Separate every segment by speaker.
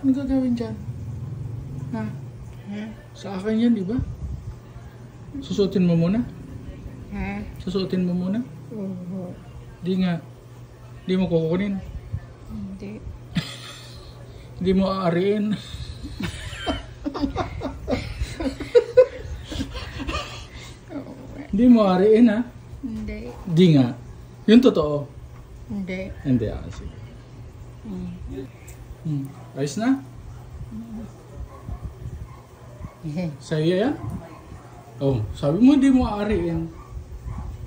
Speaker 1: Ano gagawin dyan? Ha? Sa akin yan, di ba? Susuotin mo muna?
Speaker 2: Ha?
Speaker 1: Susuotin mo muna?
Speaker 2: Oo.
Speaker 1: Di nga. Di mo kukunin.
Speaker 2: Hindi.
Speaker 1: Di mo aariin. Di mo aariin, ha?
Speaker 2: Hindi.
Speaker 1: Di nga. Yung totoo.
Speaker 2: Hindi.
Speaker 1: Hindi, sige. Ayos na? Sa'yo yan? Oh, sabi mo di mo aariin.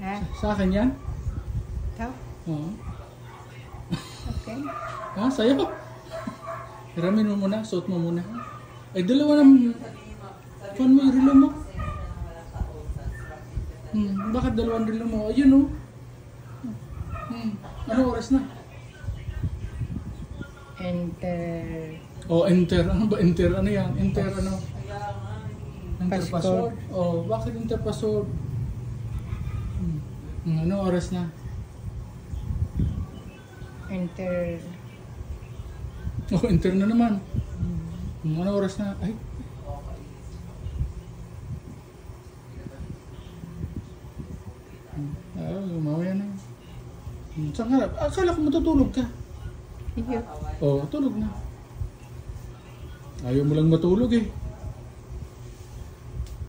Speaker 2: Ha?
Speaker 1: Sa akin yan?
Speaker 2: Ito?
Speaker 1: Oo.
Speaker 2: Okay.
Speaker 1: Ha? Sa'yo? Hiramin mo muna, suot mo muna. Ay, dalawa ng... Kuhan mo yung relo mo. Bakit dalawang relo mo? Ayun, oh. Ano oras na?
Speaker 2: Enter.
Speaker 1: Oh, enter. Ano ba enter? Ano yan? Enter ano? Enter
Speaker 2: Password.
Speaker 1: password? Oh, bakit enter password? Ano oras na?
Speaker 2: Enter.
Speaker 1: Oh, enter na naman. Ano oras na? Ay. Mamaya na. Saan ka? Akala ko matutulog ka.
Speaker 2: Iyo.
Speaker 1: Oh, tulog na. Ayaw mo lang matulog eh.